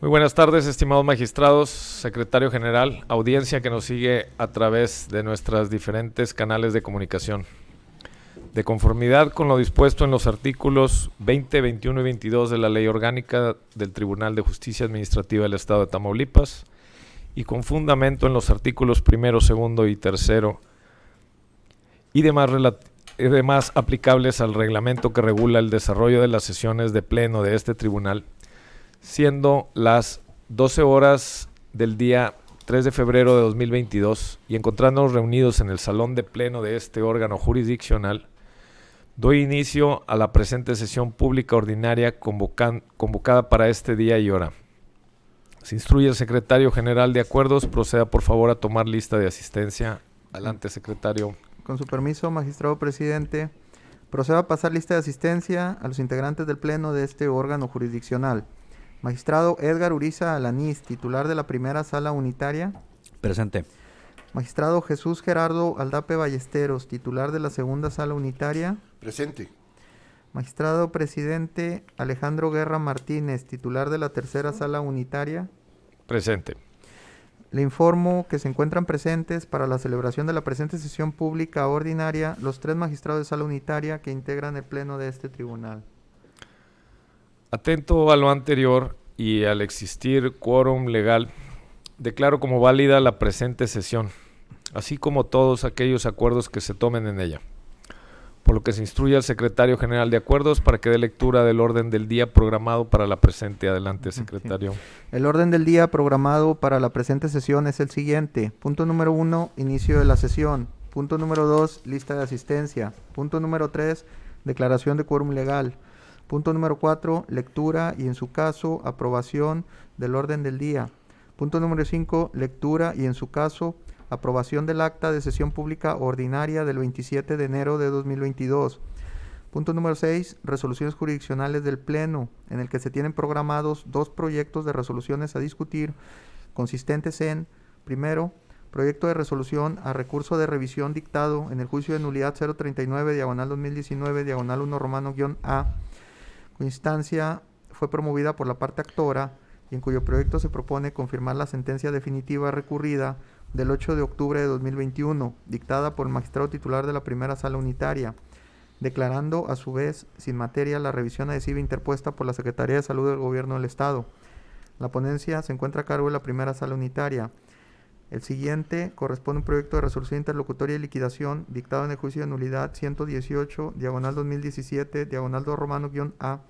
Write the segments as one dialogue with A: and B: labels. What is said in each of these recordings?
A: Muy buenas tardes, estimados magistrados, secretario general, audiencia que nos sigue a través de nuestros diferentes canales de comunicación. De conformidad con lo dispuesto en los artículos 20, 21 y 22 de la Ley Orgánica del Tribunal de Justicia Administrativa del Estado de Tamaulipas y con fundamento en los artículos 1, 2 y 3 y demás aplicables al reglamento que regula el desarrollo de las sesiones de pleno de este tribunal, siendo las 12 horas del día 3 de febrero de 2022 y encontrándonos reunidos en el salón de pleno de este órgano jurisdiccional, doy inicio a la presente sesión pública ordinaria convocada para este día y hora. Se instruye el secretario general de acuerdos, proceda por favor a tomar lista de asistencia. Adelante, secretario.
B: Con su permiso, magistrado presidente, procedo a pasar lista de asistencia a los integrantes del pleno de este órgano jurisdiccional. Magistrado Edgar Uriza Alanís, titular de la primera sala unitaria.
C: Presente.
B: Magistrado Jesús Gerardo Aldape Ballesteros, titular de la segunda sala unitaria.
D: Presente.
B: Magistrado presidente Alejandro Guerra Martínez, titular de la tercera sala unitaria.
A: Presente.
B: Le informo que se encuentran presentes para la celebración de la presente sesión pública ordinaria los 3 magistrados de sala unitaria que integran el pleno de este tribunal.
A: Atento a lo anterior y al existir quórum legal, declaro como válida la presente sesión, así como todos aquellos acuerdos que se tomen en ella. Por lo que se instruye al secretario general de acuerdos para que dé lectura del orden del día programado para la presente. Adelante, secretario.
B: Sí. El orden del día programado para la presente sesión es el siguiente. Punto número 1, inicio de la sesión. Punto número 2, lista de asistencia. Punto número 3, declaración de quórum legal. Punto número 4, lectura y en su caso aprobación del orden del día. Punto número 5, lectura y en su caso aprobación del acta de sesión pública ordinaria del 27 de enero de 2022. Punto número 6, resoluciones jurisdiccionales del Pleno, en el que se tienen programados 2 proyectos de resoluciones a discutir, consistentes en, primero, proyecto de resolución a recurso de revisión dictado en el juicio de nulidad 039/2019/1 cuya instancia fue promovida por la parte actora y en cuyo proyecto se propone confirmar la sentencia definitiva recurrida del 8 de octubre de 2021, dictada por el magistrado titular de la primera sala unitaria, declarando a su vez sin materia la revisión adhesiva interpuesta por la Secretaría de Salud del Gobierno del Estado. La ponencia se encuentra a cargo de la primera sala unitaria. El siguiente corresponde a un proyecto de resolución interlocutoria y liquidación dictado en el juicio de nulidad 118/2017/2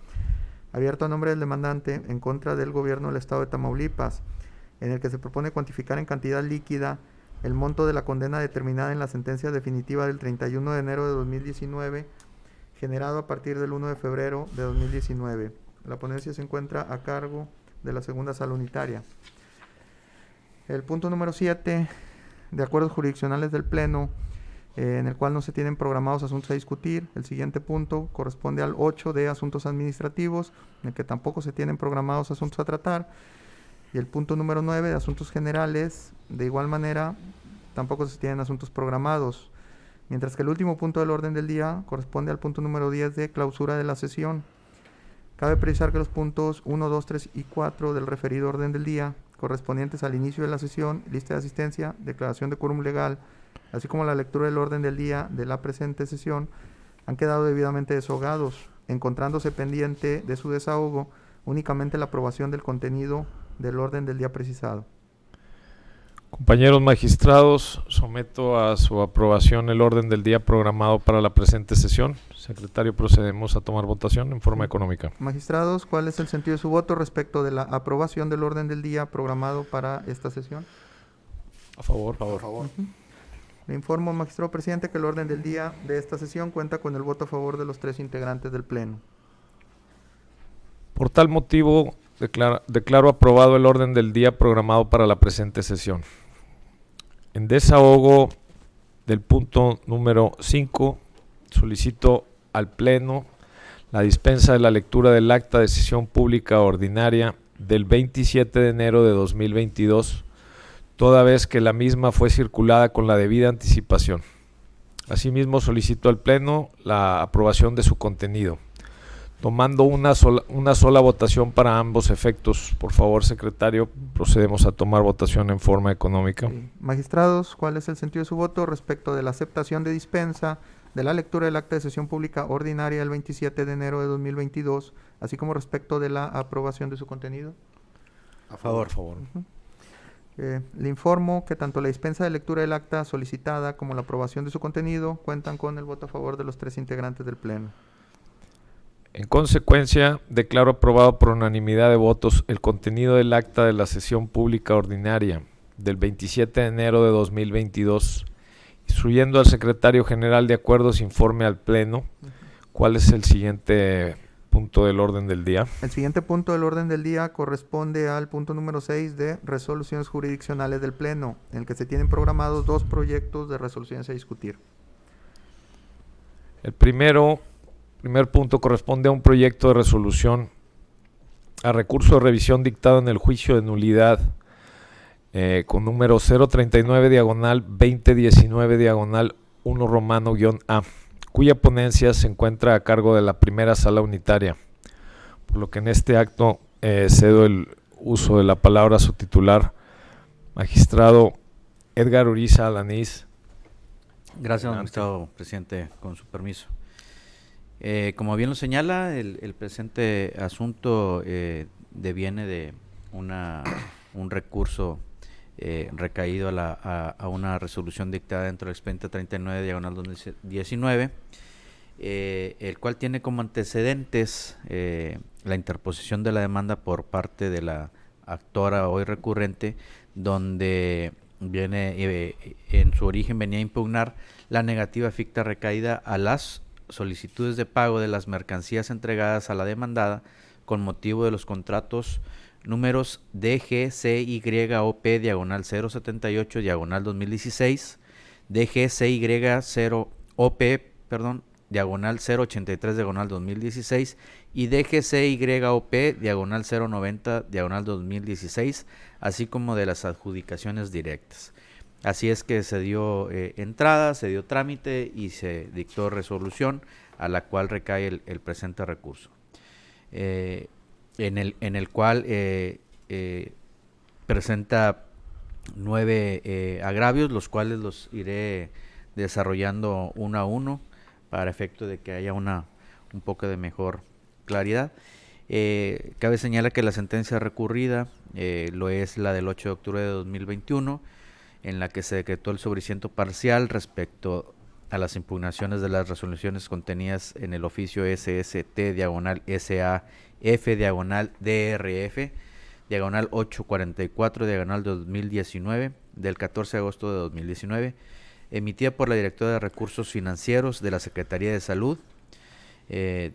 B: abierto a nombre del demandante en contra del Gobierno del Estado de Tamaulipas, en el que se propone cuantificar en cantidad líquida el monto de la condena determinada en la sentencia definitiva del 31 de enero de 2019, generado a partir del 1 de febrero de 2019. La ponencia se encuentra a cargo de la segunda sala unitaria. El punto número 7, de acuerdos jurisdiccionales del Pleno, en el cual no se tienen programados asuntos a discutir. El siguiente punto corresponde al 8 de asuntos administrativos, en el que tampoco se tienen programados asuntos a tratar. Y el punto número 9 de asuntos generales, de igual manera, tampoco se tienen asuntos programados. Mientras que el último punto del orden del día corresponde al punto número 10 de clausura de la sesión. Cabe precisar que los puntos 1, 2, 3 y 4 del referido orden del día, correspondientes al inicio de la sesión, lista de asistencia, declaración de quórum legal, así como la lectura del orden del día de la presente sesión, han quedado debidamente desahogados, encontrándose pendiente de su desahogo únicamente la aprobación del contenido del orden del día precisado.
A: Compañeros magistrados, someto a su aprobación el orden del día programado para la presente sesión. Secretario, procedemos a tomar votación en forma económica.
B: Magistrados, ¿cuál es el sentido de su voto respecto de la aprobación del orden del día programado para esta sesión?
A: A favor.
D: A favor.
B: Le informo, magistrado presidente, que el orden del día de esta sesión cuenta con el voto a favor de los 3 integrantes del Pleno.
A: Por tal motivo, declaro aprobado el orden del día programado para la presente sesión. En desahogo del punto número 5, solicito al Pleno la dispensa de la lectura del acta de sesión pública ordinaria del 27 de enero de 2022, toda vez que la misma fue circulada con la debida anticipación. Asimismo, solicito al Pleno la aprobación de su contenido, Tomando una sola votación para ambos efectos. Por favor, secretario, procedemos a tomar votación en forma económica.
B: Sí. Magistrados, ¿cuál es el sentido de su voto respecto de la aceptación de dispensa de la lectura del acta de sesión pública ordinaria del 27 de enero de 2022, así como respecto de la aprobación de su contenido?
C: A favor.
B: Le informo que tanto la dispensa de lectura del acta solicitada como la aprobación de su contenido cuentan con el voto a favor de los 3 integrantes del Pleno.
A: En consecuencia, declaro aprobado por unanimidad de votos el contenido del acta de la sesión pública ordinaria del 27 de enero de 2022, instruyendo al secretario general de acuerdos informe al Pleno. ¿Cuál es el siguiente punto del orden del día?
B: El siguiente punto del orden del día corresponde al punto número 6 de resoluciones jurisdiccionales del Pleno, en el que se tienen programados 2 proyectos de resoluciones a discutir.
A: El primer punto corresponde a un proyecto de resolución a recurso de revisión dictado en el juicio de nulidad con número 039/2019/1 romano-A, cuya ponencia se encuentra a cargo de la primera sala unitaria, por lo que en este acto cedo el uso de la palabra a su titular, magistrado Edgar Uriza Alanís.
C: Gracias, magistrado presidente, con su permiso. Como bien lo señala, el presente asunto deviene de un recurso recaído a una resolución dictada dentro del expediente 39/2019, el cual tiene como antecedentes la interposición de la demanda por parte de la actora hoy recurrente, donde viene en su origen venía a impugnar la negativa ficta recaída a las solicitudes de pago de las mercancías entregadas a la demandada con motivo de los contratos números DGCYOP/078/2016, DGCY0OP/083/2016 y DGCYOP/090/2016, así como de las adjudicaciones directas. Así es que se dio entrada, se dio trámite y se dictó resolución a la cual recae el presente recurso, en el cual presenta 9 agravios, los cuales los iré desarrollando uno a uno para efecto de que haya un poco de mejor claridad. Cabe señalar que la sentencia recurrida lo es la del 8 de octubre de 2021, en la que se decretó el sobreseimiento parcial respecto a las impugnaciones de las resoluciones contenidas en el oficio SST/SAF/DRF/844/2019 del 14 de agosto de 2019, emitida por la Directora de Recursos Financieros de la Secretaría de Salud,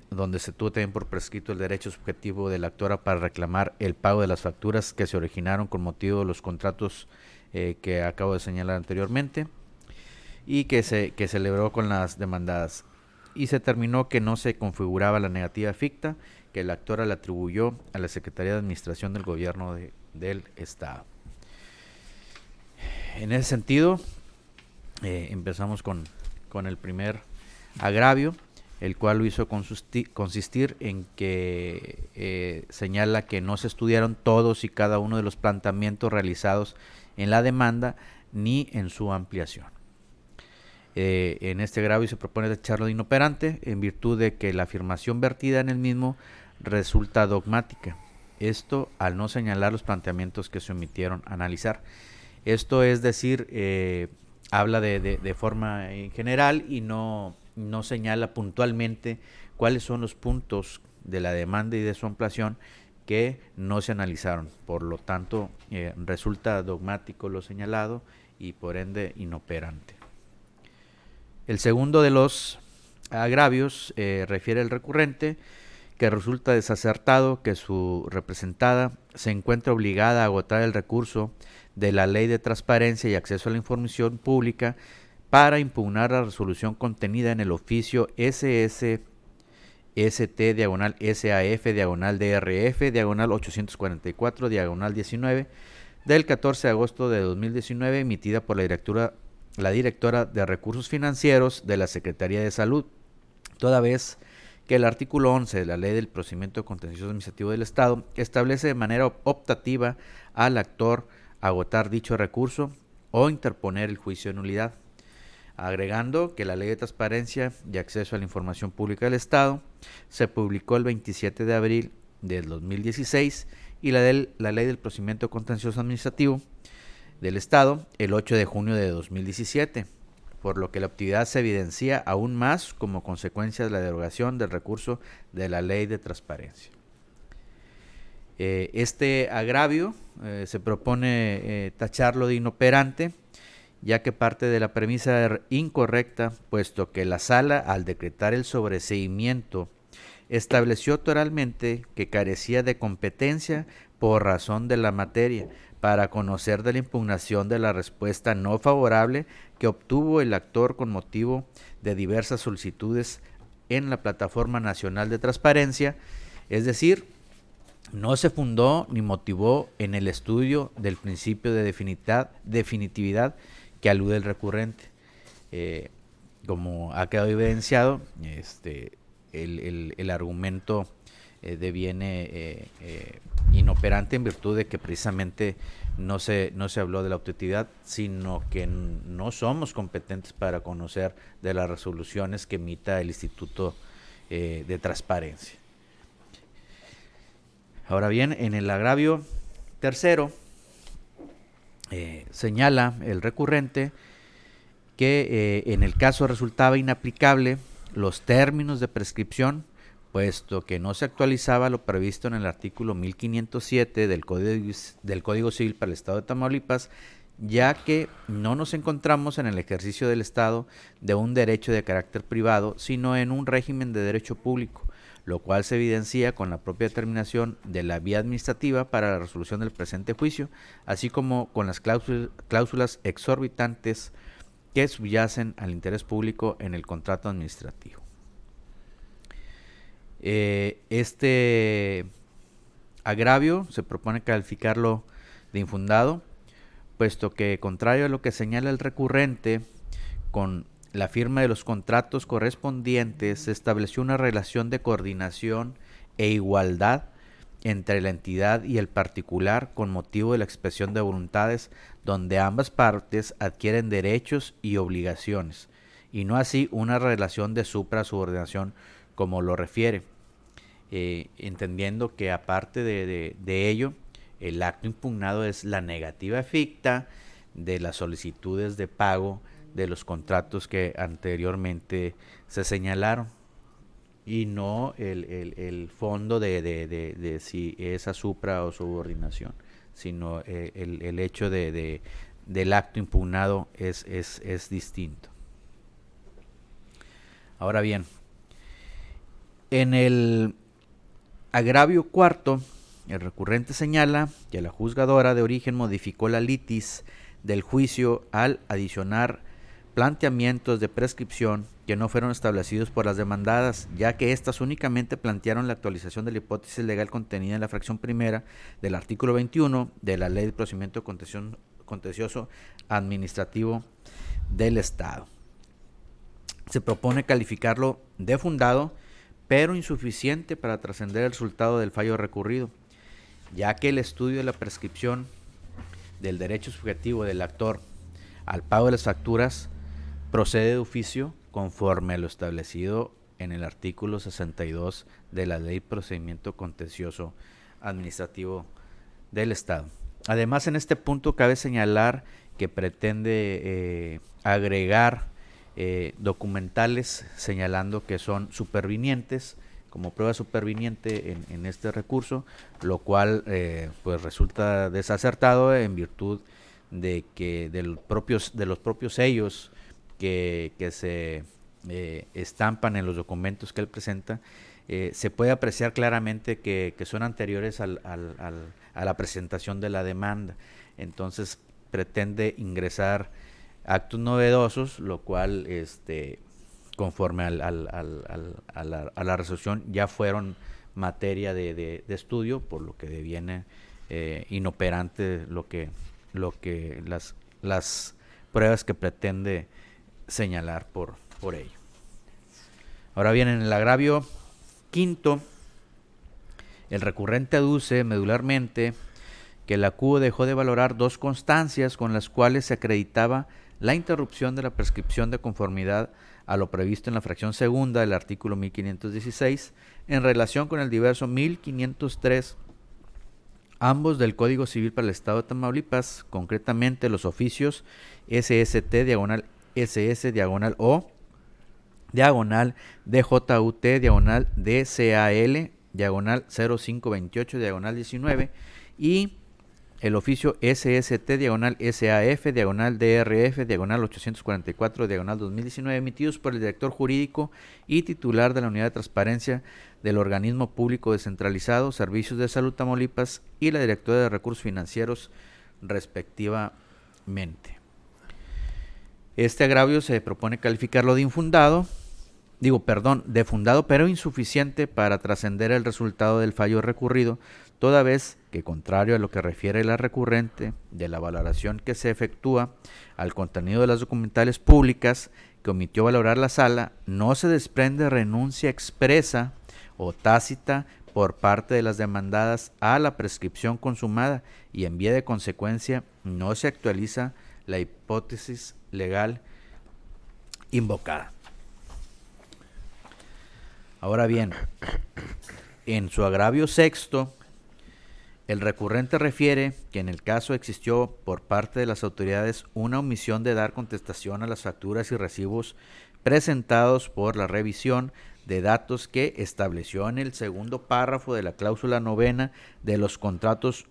C: donde se tuvo también por prescrito el derecho subjetivo de la actora para reclamar el pago de las facturas que se originaron con motivo de los contratos que acabo de señalar anteriormente, y que se celebró con las demandadas, y se determinó que no se configuraba la negativa ficta que la actora le atribuyó a la Secretaría de Administración del Gobierno del Estado. En ese sentido, empezamos con el primer agravio, el cual lo hizo consistir en que señala que no se estudiaron todos y cada uno de los planteamientos realizados en la demanda ni en su ampliación. En este agravio se propone declararlo de inoperante en virtud de que la afirmación vertida en el mismo resulta dogmática. Esto al no señalar los planteamientos que se omitieron analizar. Esto es decir, habla de forma general y no señala puntualmente cuáles son los puntos de la demanda y de su ampliación que no se analizaron. Por lo tanto, resulta dogmático lo señalado y por ende inoperante. El segundo de los agravios refiere al recurrente, que resulta desacertado que su representada se encuentra obligada a agotar el recurso de la Ley de Transparencia y Acceso a la Información Pública para impugnar la resolución contenida en el oficio SST/SAF/DRF/844/19 del 14 de agosto de 2019, emitida por la Directora de Recursos Financieros de la Secretaría de Salud, toda vez que el artículo 11 de la Ley del Procedimiento Contencioso Administrativo del Estado establece de manera optativa al actor agotar dicho recurso o interponer el juicio de nulidad, agregando que la Ley de Transparencia y Acceso a la Información Pública del Estado se publicó el 27 de abril del 2016 y la Ley del Procedimiento Contencioso Administrativo del Estado el 8 de junio de 2017, por lo que la actividad se evidencia aún más como consecuencia de la derogación del recurso de la Ley de Transparencia. Este agravio se propone tacharlo de inoperante, ya que parte de la premisa incorrecta, puesto que la Sala, al decretar el sobreseimiento, estableció oralmente que carecía de competencia por razón de la materia para conocer de la impugnación de la respuesta no favorable que obtuvo el actor con motivo de diversas solicitudes en la Plataforma Nacional de Transparencia, es decir, no se fundó ni motivó en el estudio del principio de definitividad que alude el recurrente. Como ha quedado evidenciado, el argumento deviene inoperante en virtud de que precisamente no se habló de la objetividad, sino que no somos competentes para conocer de las resoluciones que emita el Instituto de Transparencia. Ahora bien, en el agravio tercero, señala el recurrente que en el caso resultaba inaplicable los términos de prescripción, puesto que no se actualizaba lo previsto en el artículo 1507 del Código Civil para el Estado de Tamaulipas, ya que no nos encontramos en el ejercicio del Estado de un derecho de carácter privado, sino en un régimen de derecho público, lo cual se evidencia con la propia determinación de la vía administrativa para la resolución del presente juicio, así como con las cláusulas exorbitantes que subyacen al interés público en el contrato administrativo. Este agravio se propone calificarlo de infundado, puesto que, contrario a lo que señala el recurrente, con la firma de los contratos correspondientes se estableció una relación de coordinación e igualdad entre la entidad y el particular con motivo de la expresión de voluntades, donde ambas partes adquieren derechos y obligaciones, y no así una relación de supra-subordinación como lo refiere, entendiendo que aparte de ello, el acto impugnado es la negativa ficta de las solicitudes de pago de los contratos que anteriormente se señalaron, y no el fondo de si esa supra o subordinación, sino el hecho del acto impugnado es distinto. Ahora bien, en el agravio cuarto, el recurrente señala que la juzgadora de origen modificó la litis del juicio al adicionar planteamientos de prescripción que no fueron establecidos por las demandadas, ya que éstas únicamente plantearon la actualización de la hipótesis legal contenida en la fracción primera del artículo 21 de la Ley de Procedimiento Contencioso Administrativo del Estado. Se propone calificarlo de fundado, pero insuficiente para trascender el resultado del fallo recurrido, ya que el estudio de la prescripción del derecho subjetivo del actor al pago de las facturas procede de oficio conforme a lo establecido en el artículo 62 de la Ley de Procedimiento Contencioso Administrativo del Estado. Además, en este punto cabe señalar que pretende agregar documentales señalando que son supervinientes como prueba superviniente en este recurso, lo cual pues resulta desacertado en virtud de que de los propios sellos que se estampan en los documentos que él presenta, se puede apreciar claramente que son anteriores a la presentación de la demanda. Entonces pretende ingresar actos novedosos, lo cual conforme a la resolución ya fueron materia de estudio, por lo que deviene inoperante las pruebas que pretende señalar por ello. Ahora bien, en el agravio Quinto, el recurrente aduce medularmente que la CUO dejó de valorar 2 constancias con las cuales se acreditaba la interrupción de la prescripción de conformidad a lo previsto en la fracción segunda del artículo 1516 en relación con el diverso 1503, ambos del Código Civil para el Estado de Tamaulipas, concretamente los oficios SST-SS-O, DJUT-DCAL, 0528, 19, y el oficio SST-SAF, DRF, 844, 2019, emitidos por el director jurídico y titular de la Unidad de Transparencia del Organismo Público Descentralizado, Servicios de Salud Tamaulipas, y la directora de Recursos Financieros, respectivamente. Este agravio se propone calificarlo de de fundado, pero insuficiente para trascender el resultado del fallo recurrido, toda vez que, contrario a lo que refiere la recurrente de la valoración que se efectúa al contenido de las documentales públicas que omitió valorar la sala, no se desprende renuncia expresa o tácita por parte de las demandadas a la prescripción consumada y en vía de consecuencia no se actualiza la hipótesis legal invocada. Ahora bien, en su agravio sexto, el recurrente refiere que en el caso existió por parte de las autoridades una omisión de dar contestación a las facturas y recibos presentados por la revisión de datos que estableció en el segundo párrafo de la cláusula 9 de los contratos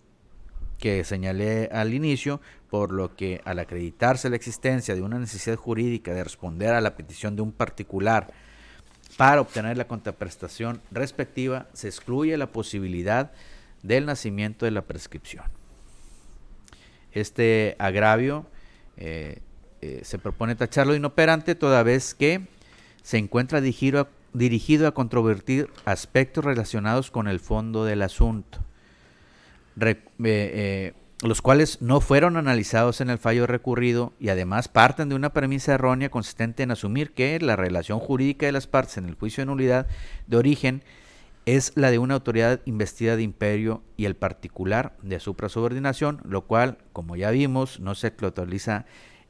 C: que señalé al inicio, por lo que al acreditarse la existencia de una necesidad jurídica de responder a la petición de un particular para obtener la contraprestación respectiva, se excluye la posibilidad del nacimiento de la prescripción. Este agravio se propone tacharlo de inoperante toda vez que se encuentra dirigido a controvertir aspectos relacionados con el fondo del asunto, los cuales no fueron analizados en el fallo recurrido y además parten de una premisa errónea consistente en asumir que la relación jurídica de las partes en el juicio de nulidad de origen es la de una autoridad investida de imperio y el particular de suprasubordinación, lo cual, como ya vimos, no se actualiza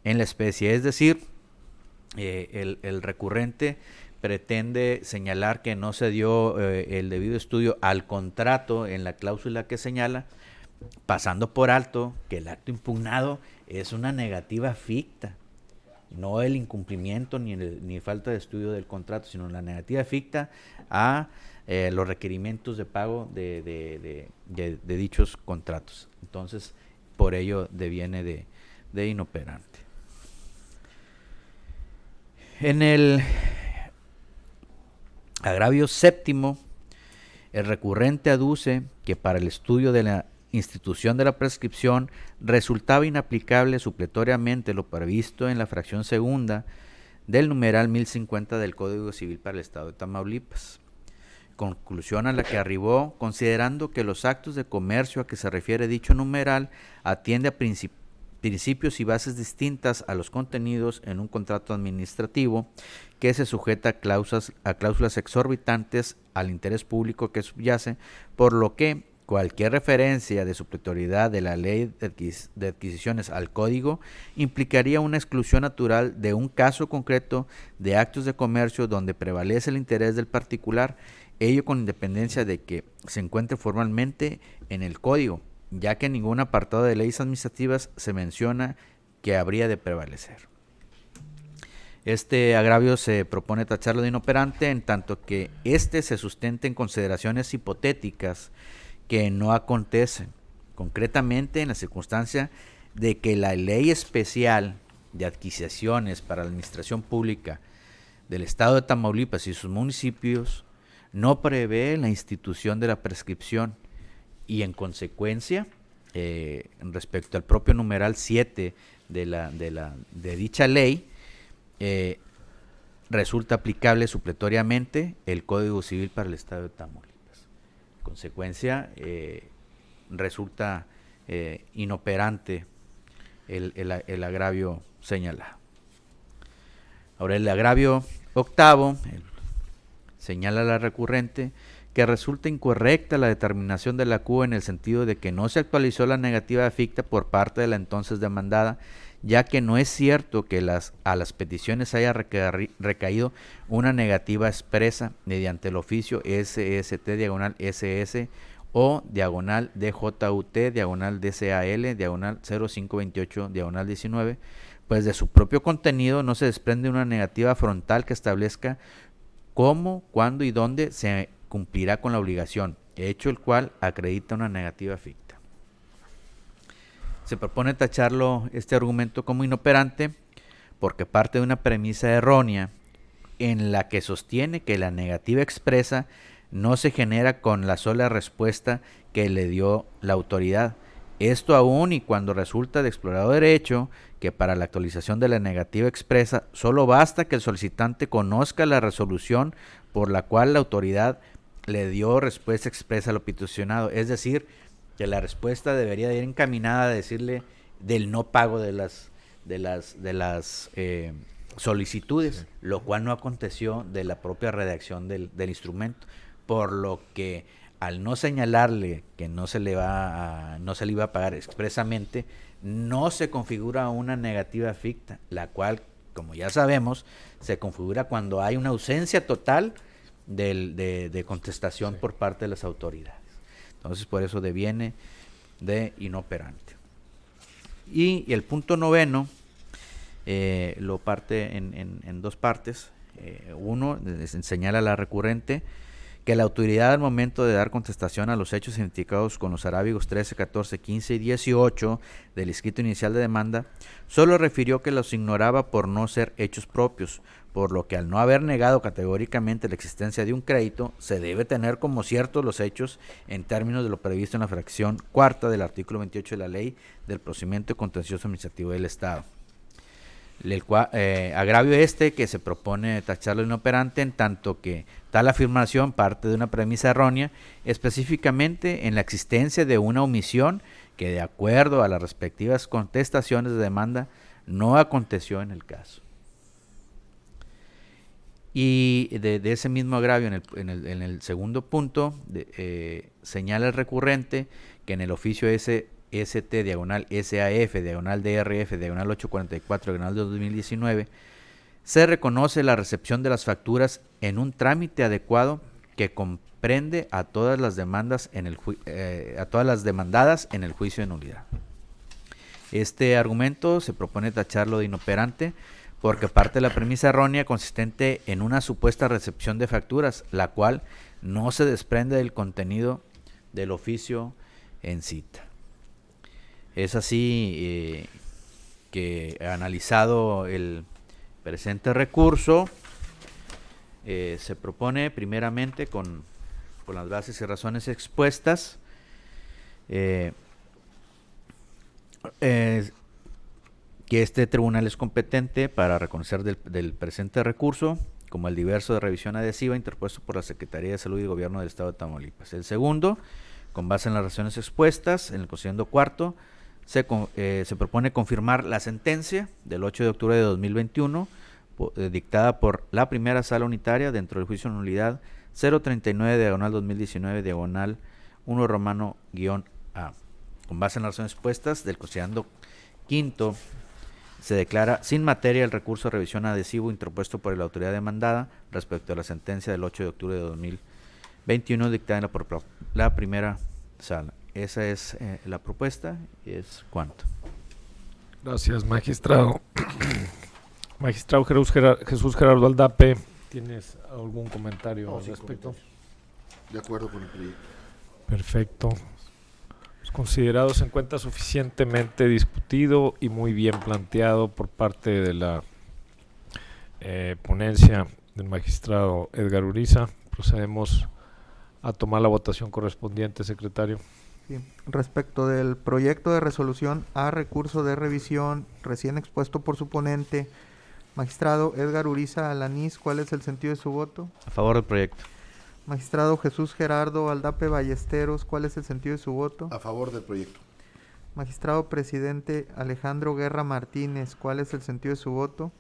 C: en la especie. Es decir, el recurrente pretende señalar que no se dio el debido estudio al contrato en la cláusula que señala, pasando por alto que el acto impugnado es una negativa ficta, no el incumplimiento ni falta de estudio del contrato, sino la negativa ficta a los requerimientos de pago de dichos contratos. Entonces, por ello deviene de inoperante. En el agravio séptimo, el recurrente aduce que para el estudio de la institución de la prescripción resultaba inaplicable supletoriamente lo previsto en la fracción segunda del numeral 1050 del Código Civil para el Estado de Tamaulipas. Conclusión a la que arribó considerando que los actos de comercio a que se refiere dicho numeral atiende a principios y bases distintas a los contenidos en un contrato administrativo que se sujeta a cláusulas exorbitantes al interés público que subyace, por lo que cualquier referencia de supletoriedad de la ley de adquisiciones al código implicaría una exclusión natural de un caso concreto de actos de comercio donde prevalece el interés del particular, ello con independencia de que se encuentre formalmente en el código, ya que en ningún apartado de leyes administrativas se menciona que habría de prevalecer. Este agravio se propone tacharlo de inoperante en tanto que éste se sustente en consideraciones hipotéticas que no acontecen, concretamente en la circunstancia de que la Ley Especial de Adquisiciones para la Administración Pública del Estado de Tamaulipas y sus municipios no prevé la institución de la prescripción y en consecuencia, respecto al propio numeral 7 de dicha ley, resulta aplicable supletoriamente el Código Civil para el Estado de Tamaulipas. En consecuencia, resulta inoperante el agravio señalado. Ahora el agravio octavo, el señala la recurrente que resulta incorrecta la determinación de la CUE en el sentido de que no se actualizó la negativa ficta por parte de la entonces demandada, ya que no es cierto que a las peticiones haya recaído una negativa expresa mediante el oficio SST-SS o /DJUT/DCAL/0528/19, pues de su propio contenido no se desprende una negativa frontal que establezca cómo, cuándo y dónde se cumplirá con la obligación, hecho el cual acredita una negativa ficta. Se propone tacharlo este argumento como inoperante porque parte de una premisa errónea en la que sostiene que la negativa expresa no se genera con la sola respuesta que le dio la autoridad. Esto aún y cuando resulta de explorado derecho que para la actualización de la negativa expresa solo basta que el solicitante conozca la resolución por la cual la autoridad le dio respuesta expresa a lo peticionado. Es decir, que la respuesta debería ir encaminada a decirle del no pago de las solicitudes, sí, lo cual no aconteció de la propia redacción del instrumento, por lo que al no señalarle que no se le iba a pagar expresamente, no se configura una negativa ficta, la cual, como ya sabemos, se configura cuando hay una ausencia total de contestación, sí, por parte de las autoridades. Entonces, por eso deviene de inoperante. Y el punto noveno lo parte en dos partes. Uno, señala a la recurrente que la autoridad al momento de dar contestación a los hechos identificados con los arábigos 13, 14, 15 y 18 del escrito inicial de demanda, solo refirió que los ignoraba por no ser hechos propios, por lo que al no haber negado categóricamente la existencia de un crédito, se debe tener como ciertos los hechos en términos de lo previsto en la fracción cuarta del artículo 28 de la Ley del Procedimiento Contencioso Administrativo del Estado. Agravio que se propone tacharlo inoperante en tanto que tal afirmación parte de una premisa errónea, específicamente en la existencia de una omisión que de acuerdo a las respectivas contestaciones de demanda no aconteció en el caso. Y de ese mismo agravio en el segundo punto señala el recurrente que en el oficio ST/SAF/DRF/844/2019 se reconoce la recepción de las facturas en un trámite adecuado que comprende a todas las demandadas en el juicio de nulidad. Este argumento se propone tacharlo de inoperante porque parte de la premisa errónea consistente en una supuesta recepción de facturas, la cual no se desprende del contenido del oficio en cita. Es así que analizado el presente recurso, se propone primeramente con las bases y razones expuestas, que este tribunal es competente para reconocer del presente recurso como el diverso de revisión adhesiva interpuesto por la Secretaría de Salud y Gobierno del Estado de Tamaulipas. El segundo, con base en las razones expuestas, en el considerando cuarto, se propone confirmar la sentencia del 8 de octubre de 2021 dictada por la primera sala unitaria dentro del juicio de nulidad 039/2019/1 Romano-A. Con base en las razones expuestas del considerando quinto, se declara sin materia el recurso de revisión adhesivo interpuesto por la autoridad demandada respecto a la sentencia del 8 de octubre de 2021 dictada por la primera sala. Esa es la propuesta y es cuanto.
A: Gracias, magistrado. Magistrado Jesús Gerardo Aldape, ¿tienes algún comentario al respecto?
D: De acuerdo con el proyecto.
A: Perfecto. Considerado se encuentra suficientemente discutido y muy bien planteado por parte de la ponencia del magistrado Edgar Uriza. Procedemos a tomar la votación correspondiente, secretario.
B: Sí. Respecto del proyecto de resolución a recurso de revisión recién expuesto por su ponente, magistrado Edgar Uriza Alanís, ¿cuál es el sentido de su voto?
C: A favor del proyecto.
B: Magistrado Jesús Gerardo Aldape Ballesteros, ¿cuál es el sentido de su voto?
D: A favor del proyecto.
B: Magistrado presidente Alejandro Guerra Martínez, ¿cuál es el sentido de su voto?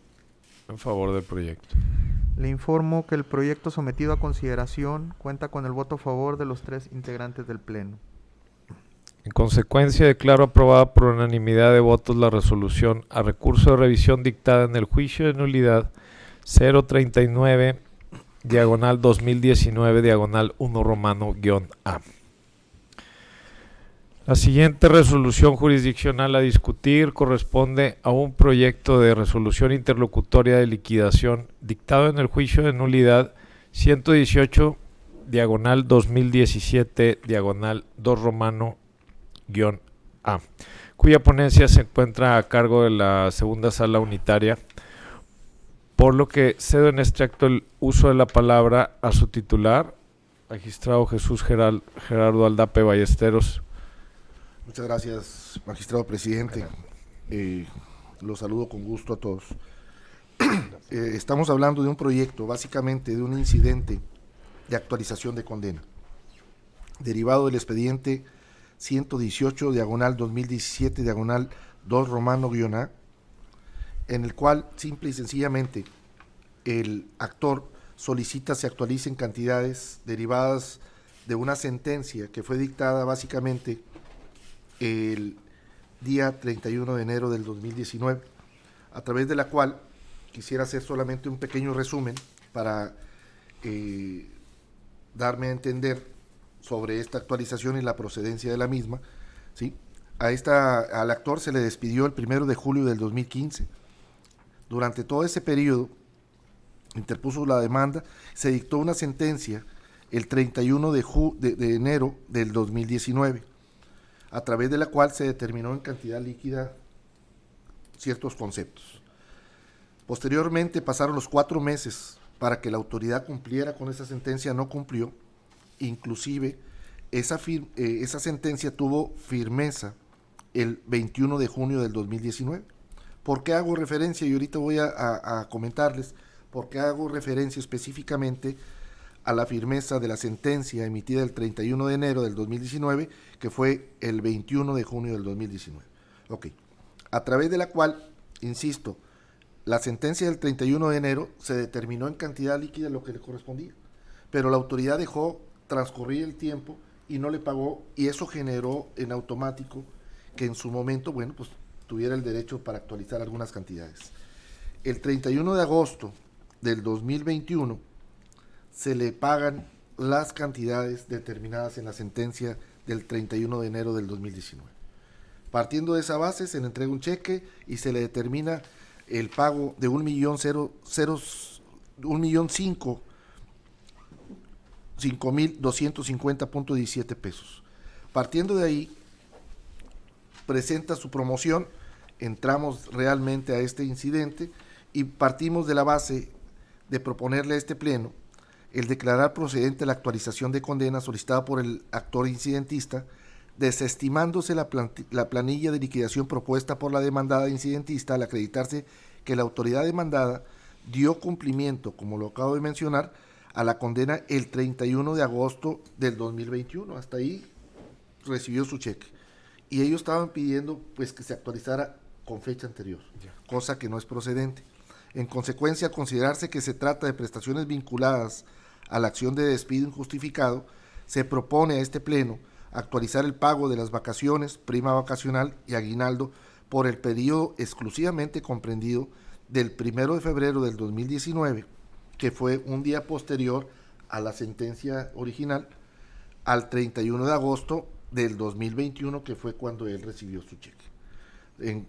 A: En favor del proyecto.
B: Le informo que el proyecto sometido a consideración cuenta con el voto a favor de los 3 integrantes del Pleno.
A: En consecuencia, declaro aprobada por unanimidad de votos la resolución a recurso de revisión dictada en el juicio de nulidad 039/2019/1 La siguiente resolución jurisdiccional a discutir corresponde a un proyecto de resolución interlocutoria de liquidación dictado en el juicio de nulidad 118/2017/2 cuya ponencia se encuentra a cargo de la segunda sala unitaria, por lo que cedo en este acto el uso de la palabra a su titular, magistrado Jesús Gerardo Aldape Ballesteros.
D: Muchas gracias, magistrado presidente. Los saludo con gusto a todos. Estamos hablando de un proyecto, básicamente de un incidente de actualización de condena, derivado del expediente 118/2017/2 en el cual simple y sencillamente el actor solicita se actualicen cantidades derivadas de una sentencia que fue dictada básicamente el día 31 de enero del 2019, a través de la cual quisiera hacer solamente un pequeño resumen para darme a entender sobre esta actualización y la procedencia de la misma, ¿sí? Al actor se le despidió el 1 de julio del 2015. Durante todo ese periodo interpuso la demanda, se dictó una sentencia el 31 de enero del 2019, a través de la cual se determinó en cantidad líquida ciertos conceptos. Posteriormente pasaron los 4 meses para que la autoridad cumpliera con esa sentencia, no cumplió. Inclusive esa sentencia tuvo firmeza el 21 de junio del 2019. ¿Por qué hago referencia? Y ahorita voy a comentarles por qué hago referencia específicamente a la firmeza de la sentencia emitida el 31 de enero del 2019, que fue el 21 de junio del 2019. Ok, a través de la cual, insisto, la sentencia del 31 de enero se determinó en cantidad líquida lo que le correspondía, pero la autoridad dejó transcurrir el tiempo y no le pagó, y eso generó en automático que en su momento, bueno, pues tuviera el derecho para actualizar algunas cantidades. El 31 de agosto del 2021 se le pagan las cantidades determinadas en la sentencia del 31 de enero del 2019. Partiendo de esa base, se le entrega un cheque y se le determina el pago de 1.550.17 pesos. Partiendo de ahí, presenta su promoción, entramos realmente a este incidente y partimos de la base de proponerle a este pleno el declarar procedente la actualización de condena solicitada por el actor incidentista, desestimándose la planilla de liquidación propuesta por la demandada incidentista al acreditarse que la autoridad demandada dio cumplimiento, como lo acabo de mencionar, a la condena el 31 de agosto del 2021. Hasta ahí recibió su cheque. Y ellos estaban pidiendo pues que se actualizara con fecha anterior, cosa que no es procedente. En consecuencia, al considerarse que se trata de prestaciones vinculadas a la acción de despido injustificado, se propone a este pleno actualizar el pago de las vacaciones, prima vacacional y aguinaldo por el periodo exclusivamente comprendido del 1 de febrero del 2019, que fue un día posterior a la sentencia original, al 31 de agosto del 2021, que fue cuando él recibió su cheque. Que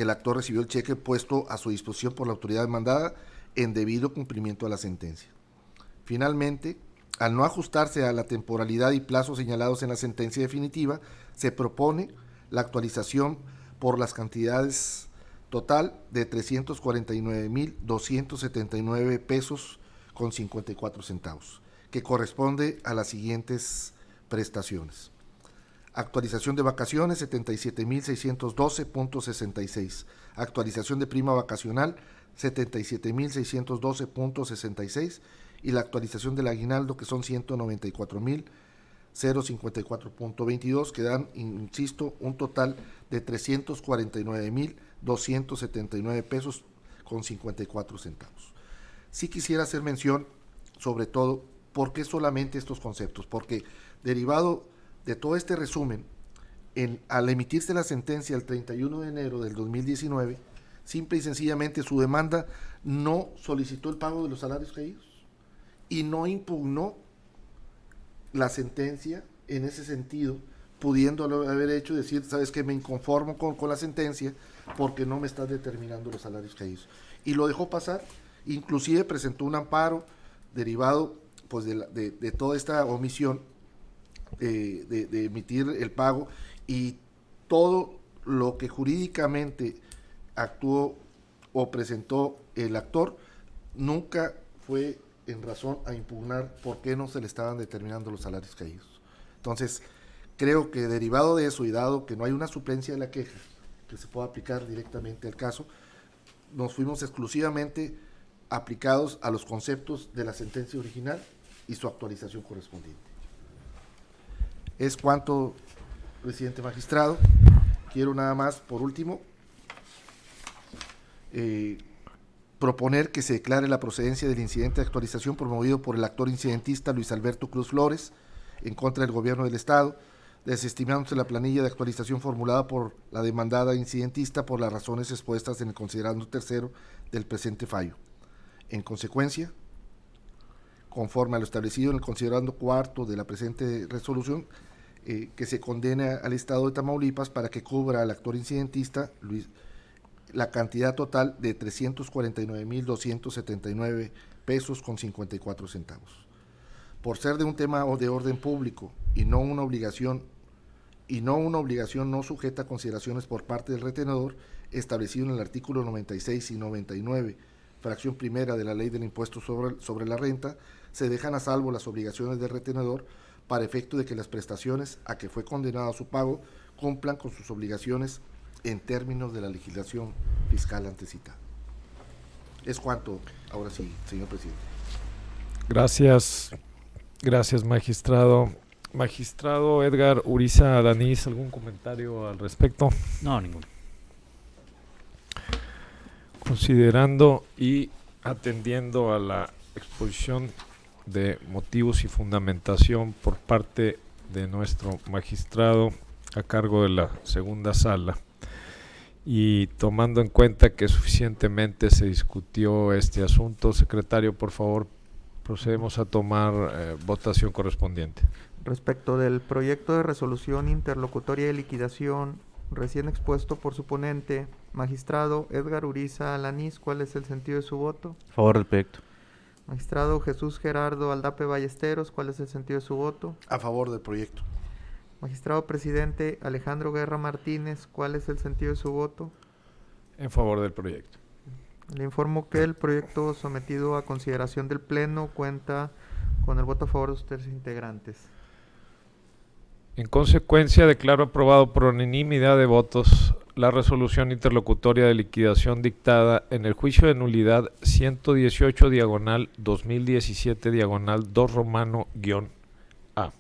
D: el actor recibió el cheque puesto a su disposición por la autoridad demandada en debido cumplimiento a la sentencia. Finalmente, al no ajustarse a la temporalidad y plazo señalados en la sentencia definitiva, se propone la actualización por las cantidades total de 349.279 pesos con 54 centavos, que corresponde a las siguientes prestaciones. Actualización de vacaciones, 77.612.66. Actualización de prima vacacional, 77.612.66. Y la actualización del aguinaldo, que son 194.054.22, que dan, insisto, un total de 349.279 pesos con 54 centavos. Sí quisiera hacer mención, sobre todo, ¿por qué solamente estos conceptos? Porque derivado de todo este resumen, al emitirse la sentencia el 31 de enero del 2019, simple y sencillamente su demanda no solicitó el pago de los salarios caídos y no impugnó la sentencia en ese sentido, pudiendo haber hecho decir, sabes que me inconformo con la sentencia porque no me estás determinando los salarios caídos. Y lo dejó pasar, inclusive presentó un amparo derivado pues de toda esta omisión de emitir el pago, y todo lo que jurídicamente actuó o presentó el actor nunca fue en razón a impugnar por qué no se le estaban determinando los salarios caídos. Entonces, creo que derivado de eso y dado que no hay una suplencia de la queja que se pueda aplicar directamente al caso, nos fuimos exclusivamente aplicados a los conceptos de la sentencia original y su actualización correspondiente. Es cuanto, presidente magistrado. Quiero nada más, por último, proponer que se declare la procedencia del incidente de actualización promovido por el actor incidentista Luis Alberto Cruz Flores en contra del gobierno del Estado, desestimándose la planilla de actualización formulada por la demandada incidentista por las razones expuestas en el considerando tercero del presente fallo. En consecuencia, conforme a lo establecido en el considerando cuarto de la presente resolución, que se condene al Estado de Tamaulipas para que cubra al actor incidentista la cantidad total de 349,279 pesos con 54 centavos. Por ser de un tema de orden público y no una obligación no sujeta a consideraciones por parte del retenedor, establecido en el artículo 96 y 99, fracción primera de la Ley del Impuesto sobre la Renta, se dejan a salvo las obligaciones del retenedor para efecto de que las prestaciones a que fue condenado a su pago cumplan con sus obligaciones en términos de la legislación fiscal antecitada. Es cuanto, ahora sí, señor presidente.
A: Gracias, magistrado. Magistrado Edgar Uriza Alanís, ¿algún comentario al respecto?
C: No, ninguno.
A: Considerando y atendiendo a la exposición de motivos y fundamentación por parte de nuestro magistrado a cargo de la segunda sala, y tomando en cuenta que suficientemente se discutió este asunto, secretario, por favor, procedemos a tomar votación correspondiente.
B: Respecto del proyecto de resolución interlocutoria de liquidación recién expuesto por su ponente, magistrado Edgar Uriza Alanís, ¿cuál es el sentido de su voto?
C: A favor del proyecto.
B: Magistrado Jesús Gerardo Aldape Ballesteros, ¿cuál es el sentido de su voto?
D: A favor del proyecto.
B: Magistrado presidente Alejandro Guerra Martínez, ¿cuál es el sentido de su voto?
A: En favor del proyecto.
B: Le informo que el proyecto sometido a consideración del Pleno cuenta con el voto a favor de ustedes integrantes.
A: En consecuencia, declaro aprobado por unanimidad de votos la resolución interlocutoria de liquidación dictada en el juicio de nulidad 118/2017/2 romano-A.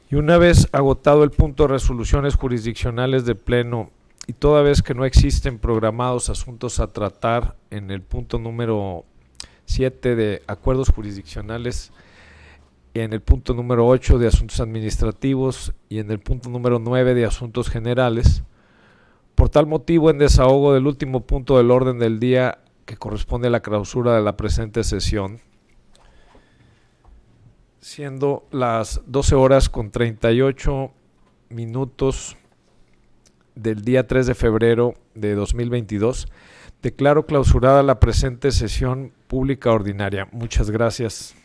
A: Y una vez agotado el punto de resoluciones jurisdiccionales del Pleno y toda vez que no existen programados asuntos a tratar en el punto número 7 de acuerdos jurisdiccionales, en el punto número 8 de asuntos administrativos y en el punto número 9 de asuntos generales, por tal motivo, en desahogo del último punto del orden del día que corresponde a la clausura de la presente sesión, siendo las 12:38 del día 3 de febrero de 2022, declaro clausurada la presente sesión pública ordinaria. Muchas gracias.